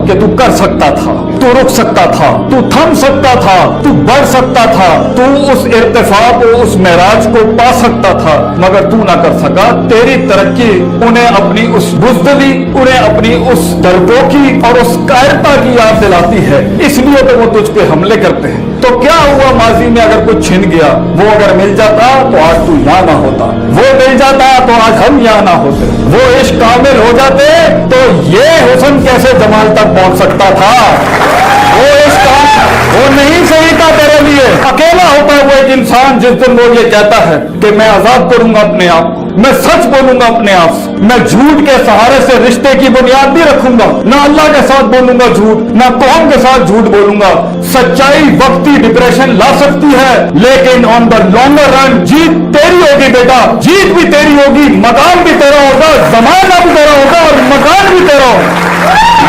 کہ تو कर सकता था, तू रुक सकता था, तू थम सकता था, तू बढ़ सकता था, तू उस इर्तिफा को, उस मेराज को पा सकता था, मगर तू ना कर सका। तेरी तरक्की उन्हें अपनी उस बुज़दिली, उन्हें अपनी उस डरपोकी और उस कायरता की याद दिलाती है, इसलिए तो वो तुझ पे हमले करते हैं। तो क्या हुआ माजी में अगर कुछ छिन गया, वो अगर मिल जाता तो आज तू यहाँ ना होता, वो मिल जाता तो आज हम यहाँ ना होते, वो इश्क कामिल हो जाते तो ये हुस्न कैसे जमाल तक पहुंच सकता था। वो इश्क वो नहीं सही था तेरे लिए। अकेला होता है वो एक इंसान जिस दिन वो ये कहता है कि मैं आजाद करूंगा अपने आप को, मैं सच बोलूंगा अपने आप से, मैं झूठ के सहारे से रिश्ते की बुनियाद नहीं रखूंगा, ना अल्लाह के साथ बोलूंगा झूठ, ना कौम के साथ झूठ बोलूंगा। सच्चाई वक्ती डिप्रेशन ला सकती है, लेकिन ऑन द लॉन्गर रन जीत तेरी होगी बेटा, जीत भी तेरी होगी, मकान भी तेरा होगा, जमाना भी तेरा होगा और मकान भी तेरा होगा।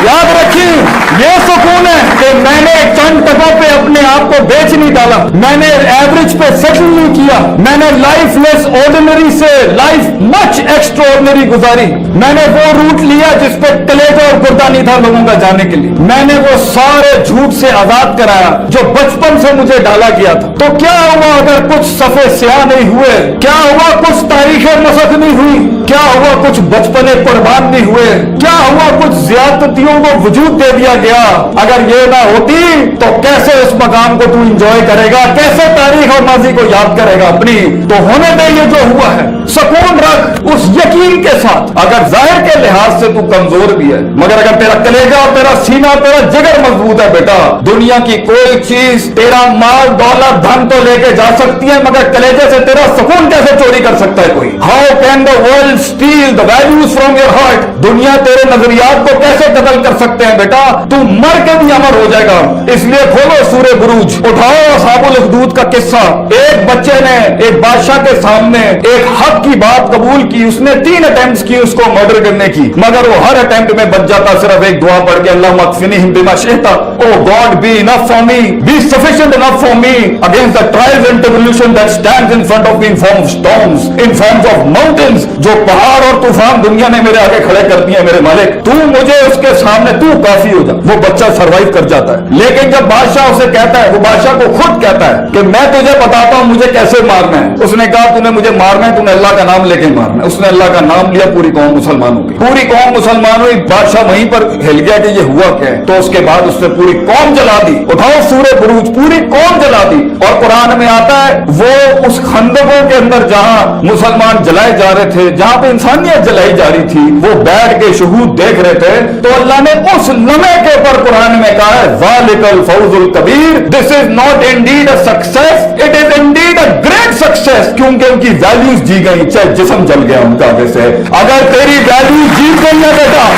याद रखिए, ये सुकून है कि मैंने चंद टकों पे अपने आप को बेच नहीं डाला, मैंने एवरेज पे सेटल नहीं किया, मैंने लाइफ लेस ऑर्डिनरी से लाइफ मच एक्स्ट्राऑर्डिनरी गुजारी, मैंने वो रूट लिया जिस पे कलेजा और गुर्दा नहीं था लोगों का जाने के लिए, मैंने वो सारे झूठ से आजाद कराया जो बचपन से मुझे डाला गया था। तो क्या हुआ अगर कुछ सफे स्याह नहीं हुए, क्या हुआ कुछ तारीखें मसक नहीं हुई, क्या हुआ कुछ बचपने कुर्बान नहीं हुए, क्या हुआ कुछ ज्यादतियों को वजूद दे दिया गया। अगर ये ना होती तो कैसे उस मकाम को तू इंजॉय करेगा, कैसे तारीख और माजी को याद करेगा अपनी। तो होने दे ये जो हुआ है, सुकून रख उस यकीन के साथ, अगर जाहिर के लिहाज से तू कमजोर भी है, मगर अगर तेरा कलेजा और तेरा सीना, तेरा जिगर मजबूत है बेटा, दुनिया की कोई चीज तेरा माल दौलत धन तो लेके जा सकती है, मगर कलेजे से तेरा सुकून कैसे चोरी कर सकता है कोई। How can the world steel the values from your heart. दुनिया तेरे नजरियात को कैसे कत्ल कर सकते हैं बेटा, तू मर के भी अमर हो जाएगा। इसलिए खोलो सूरे बुरूज, उठाओ असहाबुल उखदूद का किस्सा। एक बच्चे ने एक बादशाह के सामने एक हक की बात कबूल की, उसने 3 अटेम्प्ट्स की उसको मर्डर करने की, मगर वो हर अटेम्प्ट में बच जाता सिर्फ एक दुआ पढ़ के, अल्लाह मगफिनिहिम बिमा शि'ता, O God be enough for me, be sufficient enough for me against the trials and tribulation that stands in front of me in form of storms, in forms of mountains. जो पहाड़ और तूफान दुनिया ने मेरे आगे खड़े कर दिए मेरे मालिक, तू मुझे उसके सामने तू काफी हो जा। वो बच्चा सरवाइव कर जाता है। लेकिन जब बादशाह उसे कहता है, वो बादशाह को खुद कहता है कि मैं तुझे बताता हूं मुझे कैसे मारना है, उसने कहा तूने मुझे मारना है, तूने अल्लाह का नाम लेके मारना है। उसने अल्लाह का नाम लिया, पूरी कौम मुसलमान हो गई, पूरी कौम मुसलमान हुई। बादशाह वहीं पर हिल गया कि ये हुआ क्या है। तो उसके बाद उसने पूरी कौम जला दी। उठाओ सूरे बुरूज, पूरी कौम जला दी। और कुरान में आता है वो उस खंदकों के अंदर जहां मुसलमान जलाए जा रहे थे, जहां पे इंसानियत जलाई जा रही थी, वो बैठ के शहूद देख रहे थे, तो अल्लाह ने उस लम्हे के ऊपर कुरान में कहा है ज़ालिकल फौजुल कबीर, this is not indeed a success, it is indeed a great success. क्योंकि उनकी वैल्यूज जी गई, चाहे जिस्म जल गया उनका आगे से। अगर तेरी वैल्यू जीत गई है बेटा,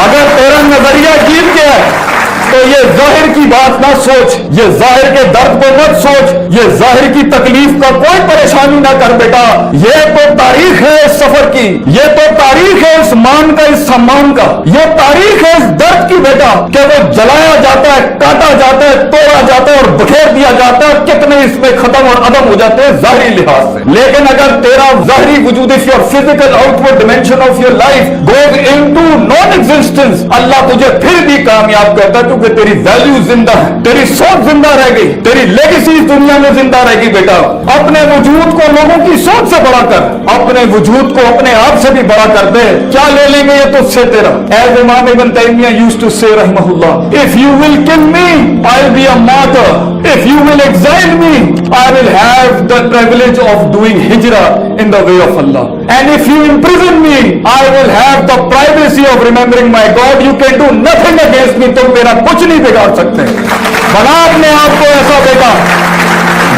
अगर तेरा नजरिया जीत गया तो ये जाहिर की बात ना सोच, ये जाहिर के दर्द को मत सोच, ये जाहिर की तकलीफ का कोई परेशानी ना कर बेटा। ये तो तारीख है इस सफर की, ये तो तारीख है इस मान का, इस सम्मान का, ये तारीख है इस दर्द की बेटा, कि वो जलाया जाता है, काटा जाता है, तोड़ा जाता है और बखेर दिया जाता है। कितने इसमें खत्म और अदम हो जाते हैं जाहिरी लिहाज से। लेकिन अगर तेरा जाहिरी वजूद, if your physical outward dimension of your life goes into non existence, Allah तुझे फिर भी कामयाब करता है, क्योंकि तेरी वैल्यू जिंदा है, तेरी सोच जिंदा रह गई, तेरी लेगेसी इस दुनिया में जिंदा रहेगी बेटा। अपने वजूद को लोगों की सोच से बड़ा कर, अपने वजूद को अपने आप से भी बड़ा कर दे। क्या ले लेंगे ये तुझसे तेरा। एज इमाम इब्न तैमिया यूज्ड टू से रहमहुल्लाह, if you will kill me I will be a martyr, if you will exile me I will have the privilege of doing हिजरा in the way of Allah, and if you imprison me I will have the privacy of remembering my God. You can do nothing against me, तुम मेरा कुछ नहीं बिगाड़ सकते। बना अपने आप को ऐसा बेटा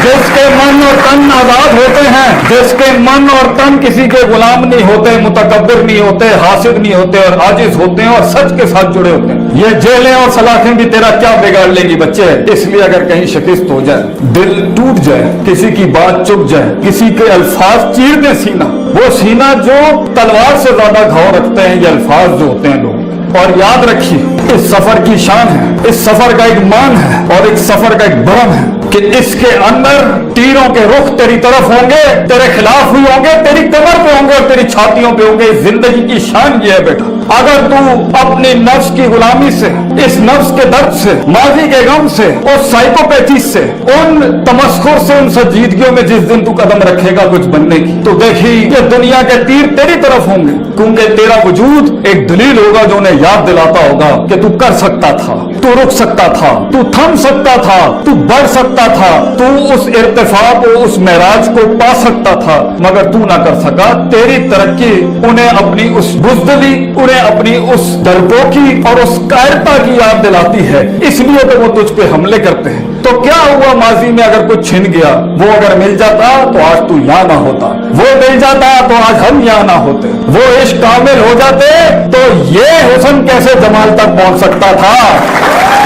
जिसके मन और तन आजाद होते हैं, जिसके मन और तन किसी के गुलाम नहीं होते, मुतकब्बिर नहीं होते, हासिद नहीं होते और आजिज होते हैं और सच के साथ जुड़े होते हैं। ये जेलें और सलाखें भी तेरा क्या बिगाड़ लेंगी बच्चे। इसलिए अगर कहीं शिकस्त हो जाए, दिल टूट जाए, किसी की बात चुप जाए, किसी के अल्फाज चीर दे सीना, वो सीना जो तलवार से ज्यादा घाव रखते हैं, ये अल्फाज जो होते हैं लोग। और याद रखिए इस सफर की शान है, इस सफर का एक मान है और इस सफर का एक भरम है कि इसके अंदर तीरों के रुख तेरी तरफ होंगे, तेरे खिलाफ भी होंगे, तेरी कमर पे होंगे और तेरी छातियों पे होंगे। जिंदगी की शान ये है बेटा। अगर तू अपनी नफ्स की गुलामी से, इस नफ्स के दर्द से, माजी के गम से और साइकोपैथी से, उन तमस्खुर से, उन संजीदगियों में जिस दिन तू कदम रखेगा कुछ बनने की, तो देखी ये दुनिया के तीर तेरी तरफ होंगे, क्योंकि तेरा वजूद एक दलील होगा जो उन्हें याद दिलाता होगा कि तू कर सकता था, तू रुक सकता था, तू थम सकता था, तू बढ़ सकता था, तू उस इर्तिफा को, उस मेराज को पा सकता था, मगर तू ना कर सका। तेरी तरक्की उन्हें अपनी उस बुज़दिली, उन्हें अपनी उस डरपोकी और उस कायरता की याद दिलाती है, इसलिए तो वो तुझ पे हमले करते हैं। तो क्या हुआ माजी में अगर कुछ छिन गया, वो अगर मिल जाता तो आज तू यहाँ ना होता, वो मिल जाता तो आज हम यहाँ ना होते, वो इश्क कामिल हो जाते तो ये हुस्न कैसे जमाल तक पहुंच सकता था।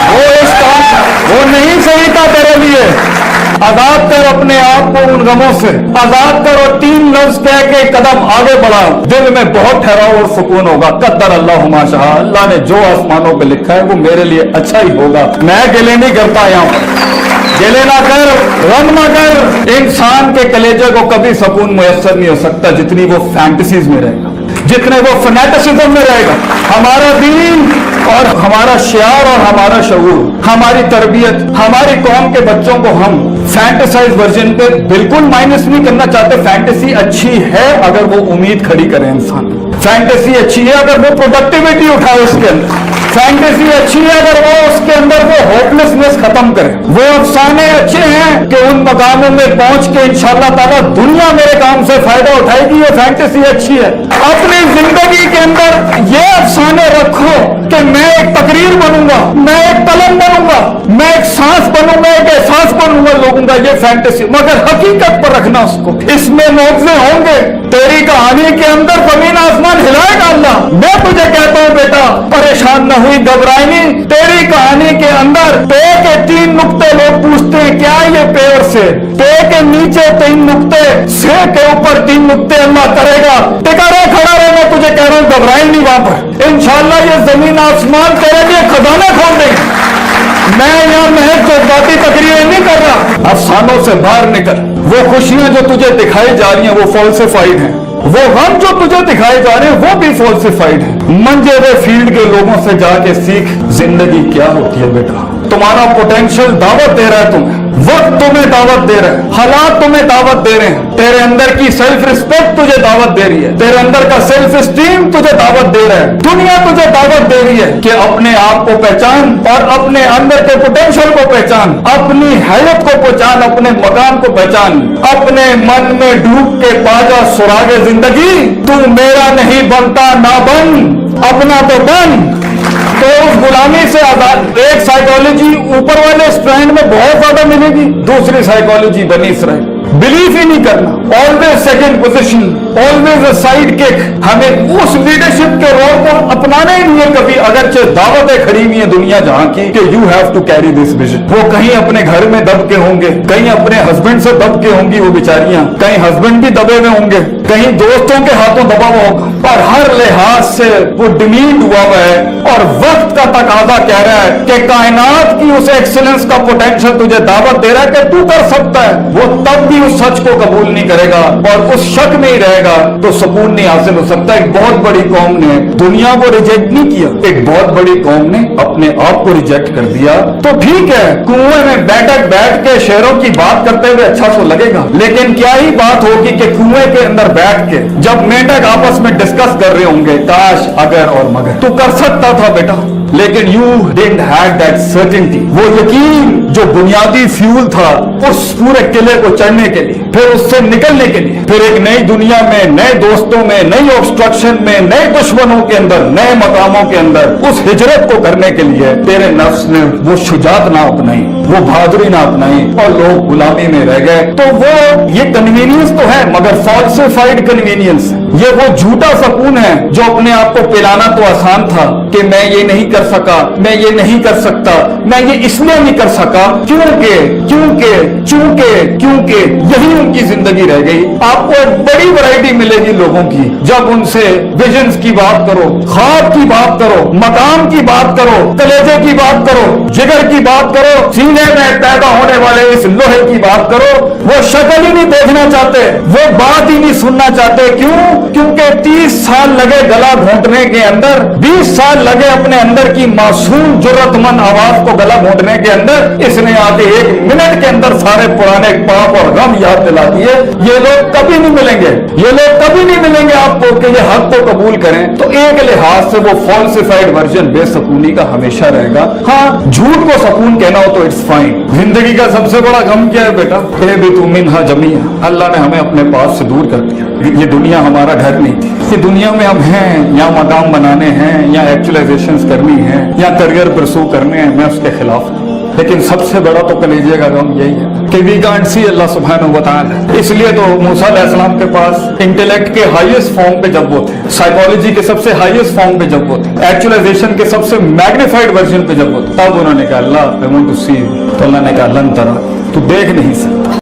वो इश्क वो नहीं सही था तेरे लिए। आजाद कर अपने आप को उन गमों से, आजाद कर और 3 लफ्ज कह के कदम आगे बढ़ा, दिल में बहुत ठहराव और सुकून होगा। कद्दर अल्लाह मा शाह, अल्लाह ने जो आसमानों पे लिखा है वो मेरे लिए अच्छा ही होगा। मैं गिले नहीं करता, यहाँ गिले ना कर, गम ना कर। इंसान के कलेजे को कभी सुकून मुयस्सर नहीं हो सकता जितनी वो फैंटेसीज में रहेगा, जितने वो फनेटिसिज्म में रहेगा। हमारा दीन और हमारा शियार और हमारा शऊर, हमारी तरबियत, हमारी कौम के बच्चों को हम फैंटेसाइज वर्जन पे बिल्कुल माइनस नहीं करना चाहते। फैंटेसी अच्छी है अगर वो उम्मीद खड़ी करे इंसान, फैंटेसी अच्छी है अगर वो प्रोडक्टिविटी उठाए उसके अंदर, फैंटेसी अच्छी है अगर वो उसके अंदर वो होपलेसनेस खत्म करे। वो अफसाने अच्छे हैं कि उन मकामों में पहुंच के इंशाअल्लाह ताला दुनिया मेरे काम से फायदा उठाएगी, ये फैंटेसी अच्छी है। अपनी जिंदगी के अंदर ये अफसाने रखो कि मैं एक तकरीर बनूंगा, मैं एक कलम बनूंगा, मैं एक सांस बनूंगा, एक एहसास बनूंगा लोगों का, ये फैंटेसी। मगर हकीकत पर रखना उसको, इसमें मौजे होंगे। तेरी कहानी के अंदर जमीन आसमान हिलाएगा अल्लाह। मैं तुझे कहता हूं बेटा, परेशान न हुई, घबराई नहीं। तेरी कहानी के अंदर पे के 3 नुक्ते लोग पूछते हैं क्या ये पेड़ से, पे के नीचे 3 नुक्ते, से के ऊपर 3 नुक्ते अल्लाह करेगा। टिका रहे, खड़ा रहे, मैं तुझे कह रहा हूं घबराई नहीं। वहां पर इंशाअल्लाह ये जमीन आसमान तेरे लिए खजाने खोल देंगे। मैं यहाँ महज जज्बाती तकरीरें नहीं कर रहा, अफसानों से बाहर निकल। वो खुशियां जो तुझे दिखाई जा रही हैं वो फॉल्सिफाइड हैं, वो गम जो तुझे दिखाए जा रहे हैं वो भी फॉल्सिफाइड है। मंजे हुए फील्ड के लोगों से जाके सीख जिंदगी क्या होती है बेटा। तुम्हारा पोटेंशियल दावत दे रहा है तुम्हें, वक्त तुम्हें दावत दे रहा है, हालात तुम्हें दावत दे रहे हैं, तेरे अंदर की सेल्फ रिस्पेक्ट तुझे दावत दे रही है, तेरे अंदर का सेल्फ स्टीम तुझे दावत दे रहा है, दुनिया तुझे दावत दे रही है कि अपने आप को पहचान और अपने अंदर के पोटेंशियल को पहचान, अपनी हैयत को पहचान, अपने मकाम को पहचान, अपने मन में डूब के पाजा सुरागे जिंदगी। तू मेरा नहीं बनता ना बन, अपना तो बन। तो उस गुलामी से आजाद। एक साइकोलॉजी ऊपर वाले स्ट्रैंड में बहुत ज्यादा मिलेगी, दूसरी साइकोलॉजी बनी इसराइल, बिलीव ही नहीं करना, always second position, always a side kick. हमें उस लीडरशिप के रोल को अपनाना ही नहीं है कभी, अगरचे दावतें खड़ी हुई है दुनिया जहां की कि you have to carry this vision. वो कहीं अपने घर में दब के होंगे, कहीं अपने हस्बैंड से दब के होंगी वो बेचारियां, कहीं हस्बैंड भी दबे हुए होंगे, कहीं दोस्तों के हाथों दबा हुआ होगा, पर हर लिहाज से वो डिमीट हुआ हुआ है। और वक्त का तकाजा कह रहा है कि कायनात की उस एक्सीलेंस का पोटेंशियल तुझे दावत दे रहा है कि तू कर सकता है। वो तब भी उस सच को कबूल नहीं करेगा और उस शक में ही रहेगा तो सुकून नहीं हासिल हो सकता। एक बहुत बड़ी कौम ने दुनिया को रिजेक्ट नहीं किया, एक बहुत बड़ी कौम ने अपने आप को रिजेक्ट कर दिया। तो ठीक है, कुएं में बैठ के शेरों की बात करते हुए अच्छा तो लगेगा, लेकिन क्या ही बात होगी कि कुएं के अंदर बैठ के जब मेंढक आपस में डिस्कस कर रहे होंगे काश, अगर और मगर। तू कर सकता था बेटा, लेकिन you didn't have that certainty, वो यकीन जो बुनियादी फ्यूल था उस पूरे किले को चढ़ने के लिए, फिर उससे निकलने के लिए, फिर एक नई दुनिया में, नए दोस्तों में, नई ऑब्स्ट्रक्शन में, नए दुश्मनों के अंदर, नए मकामों के अंदर उस हिजरत को करने के लिए तेरे नफ्स ने वो शुजात ना अपनाई, वो बहादुरी ना अपनाई और लोग गुलामी में रह गए। तो वो ये कन्वीनियंस तो है मगर फॉल्सिफाइड कन्वीनियंस, ये वो झूठा सुकून है जो अपने आप को पिलाना तो आसान था कि मैं ये नहीं कर सका, मैं ये नहीं कर सकता, मैं ये इसलिए नहीं कर सका क्योंकि क्योंकि क्योंकि क्योंकि यही उनकी जिंदगी रह गई। आपको एक बड़ी वैरायटी मिलेगी लोगों की जब उनसे विजन्स की बात करो, ख्वाब की बात करो, मकाम की बात करो, कलेजे की बात करो, जिगर की बात करो, सीने में पैदा होने वाले इस लोहे की बात करो। वो शक्ल ही नहीं देखना चाहते, वो बात ही नहीं सुनना चाहते। क्यों? क्योंकि 30 साल लगे गला घोंटने के अंदर, 20 साल लगे अपने अंदर की मासूम जुर्रतमंद आवाज को गला घोंटने के अंदर, इसने आके 1 मिनट के अंदर सारे पुराने पाप और गम याद दिला दिए। ये लोग कभी नहीं मिलेंगे, ये लोग कभी नहीं मिलेंगे आपको कि ये हक को कबूल करें। तो एक लिहाज से वो फॉल्सिफाइड वर्जन बेसकूनी का हमेशा रहेगा। हाँ, झूठ को सकून कहना हो तो इट्स फाइन। जिंदगी का सबसे बड़ा गम क्या है बेटा? भी तू मिन्हा जमीया, अल्लाह ने हमें अपने पास से दूर कर दिया। ये दुनिया हमारा घर नहीं थी। ये दुनिया में हम हैं, या मकाम बनाने हैं, या एक्चुअलाइजेशंस करनी है, या करियर परसू करने हैं, मैं उसके खिलाफ हूं। लेकिन सबसे बड़ा तो कलेजे का गम यही है कि वी कांट सी अल्लाह सुब्हानहू व तआला। इसलिए तो मूसा अलैहिस्सलाम के पास इंटेलेक्ट के हाईएस्ट फॉर्म पे जब वो थे, साइकोलॉजी के सबसे हाईएस्ट फॉर्म पे जब वो थे, एक्चुअलाइजेशन के सबसे मैग्नीफाइड वर्जन पे जब वो थे, तब उन्होंने कहा Allah I want to see you. तो अल्लाह ने कहा लन तरा, तू देख नहीं सकता।